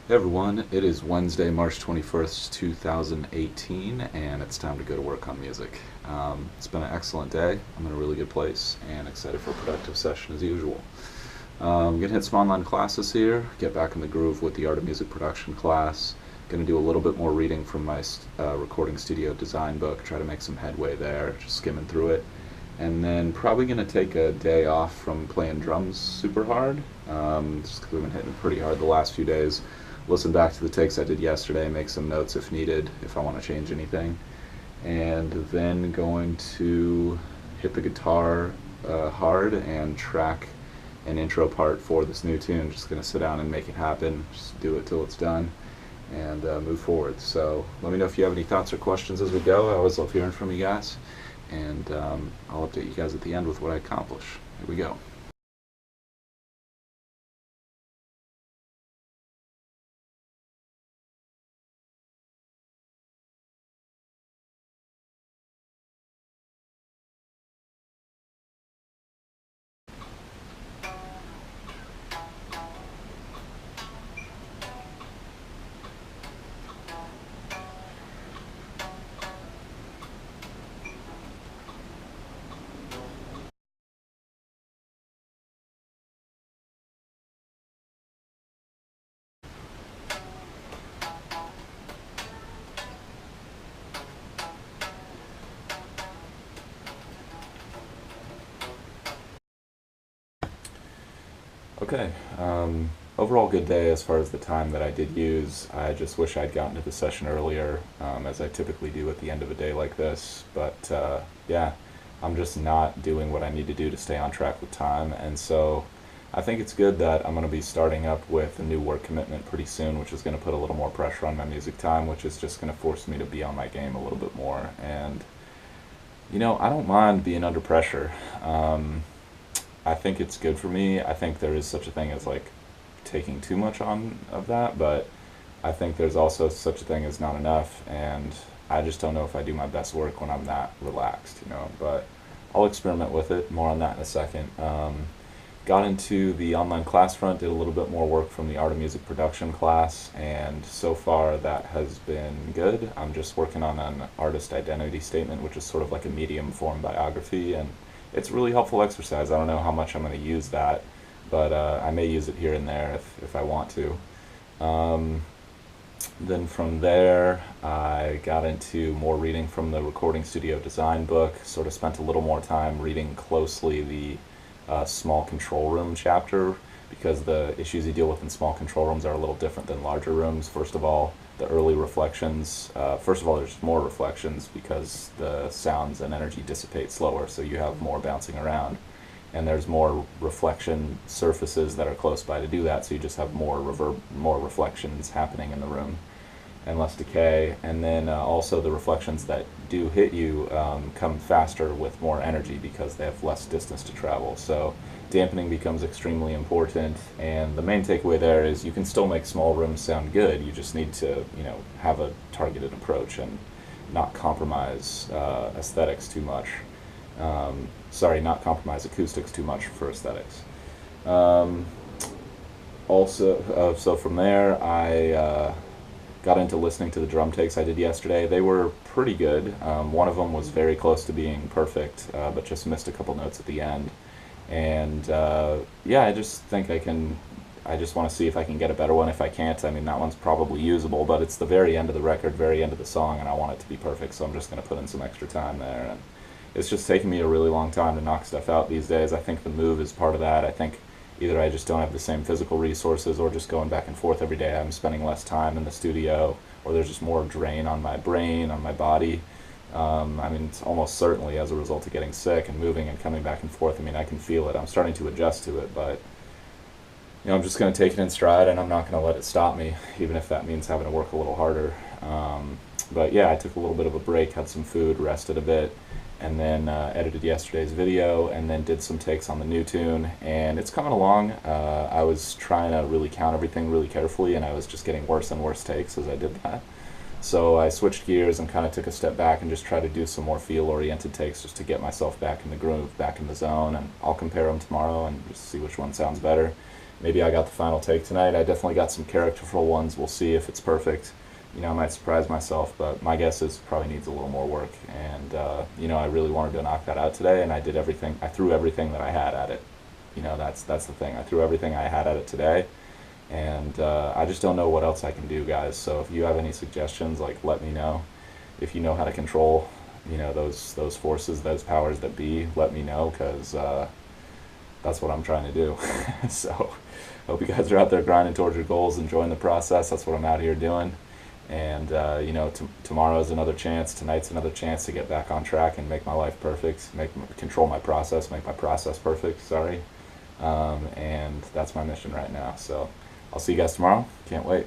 Hey everyone, it is Wednesday, March 21st, 2018, and it's time to go to work on music. It's been an excellent day. I'm in a really good place and excited for a productive session as usual. I'm going to hit some online classes here, get back in the groove with the Art of Music Production class. Going to do a little bit more reading from my recording studio design book, try to make some headway there, just skimming through it. And then probably going to take a day off from playing drums super hard, just because I've been hitting pretty hard the last few days. Listen back to the takes I did yesterday, make some notes if needed, if I want to change anything. And then going to hit the guitar hard and track an intro part for this new tune. Just going to sit down and make it happen, just do it till it's done, and move forward. So let me know if you have any thoughts or questions as we go. I always love hearing from you guys, and I'll update you guys at the end with what I accomplish. Here we go. Okay. Overall, good day as far as the time that I did use. I just wish I'd gotten to the session earlier, as I typically do at the end of a day like this. But yeah, I'm just not doing what I need to do to stay on track with time. And so I think it's good that I'm going to be starting up with a new work commitment pretty soon, which is going to put a little more pressure on my music time, which is just going to force me to be on my game a little bit more. And, I don't mind being under pressure. I think it's good for me. I think there is such a thing as like taking too much on of that, but I think there's also such a thing as not enough, and I just don't know if I do my best work when I'm that relaxed. But I'll experiment with it. More on that in a second. Got into the online class front, did a little bit more work from the Art of Music Production class, and so far that has been good. I'm just working on an artist identity statement, which is sort of like a medium form biography, and it's a really helpful exercise. I don't know how much I'm going to use that, but I may use it here and there if I want to. Um, then from there, I got into more reading from the Recording Studio Design book, sort of spent a little more time reading closely the small control room chapter, because the issues you deal with in small control rooms are a little different than larger rooms. First of all, the early reflections. First of all, there's more reflections because the sounds and energy dissipate slower, so you have more bouncing around. And there's more reflection surfaces that are close by to do that, so you just have more more reflections happening in the room and less decay. And then also the reflections that do hit you come faster with more energy because they have less distance to travel. So dampening becomes extremely important. And the main takeaway there is you can still make small rooms sound good. You just need to, have a targeted approach and not compromise aesthetics too much. Sorry, not compromise acoustics too much for aesthetics. Um, so from there, I got into listening to the drum takes I did yesterday. They were pretty good. One of them was very close to being perfect, but just missed a couple notes at the end. And yeah, I just think I can. I just want to see if I can get a better one. If I can't, I mean, that one's probably usable, but it's the very end of the record, very end of the song, and I want it to be perfect, so I'm just going to put in some extra time there. And it's just taking me a really long time to knock stuff out these days. I think the move is part of that. I think either I just don't have the same physical resources, or just going back and forth every day, I'm spending less time in the studio, or there's just more drain on my brain, on my body. I mean, it's almost certainly as a result of getting sick and moving and coming back and forth. I mean, I can feel it. I'm starting to adjust to it, but I'm just going to take it in stride, and I'm not going to let it stop me, even if that means having to work a little harder. But yeah, I took a little bit of a break, had some food, rested a bit, and then edited yesterday's video, and then did some takes on the new tune, and it's coming along. I was trying to really count everything really carefully, and I was just getting worse and worse takes as I did that. So I switched gears and kind of took a step back and just tried to do some more feel-oriented takes just to get myself back in the groove, back in the zone, and I'll compare them tomorrow and just see which one sounds better. maybe I got the final take tonight. I definitely got some characterful ones. We'll see if it's perfect. I might surprise myself, but my guess is probably needs a little more work. And I really wanted to knock that out today, and I did everything. I threw everything that I had at it. That's the thing. I threw everything I had at it today, and I just don't know what else I can do, guys. So if you have any suggestions, like, let me know. If you know how to control, those forces, those powers that be, let me know, because that's what I'm trying to do. So hope you guys are out there grinding towards your goals, enjoying the process. That's what I'm out here doing. And tomorrow's another chance. Tonight's another chance to get back on track and make my life perfect. Control my process, make my process perfect. Sorry. And that's my mission right now. So I'll see you guys tomorrow. Can't wait.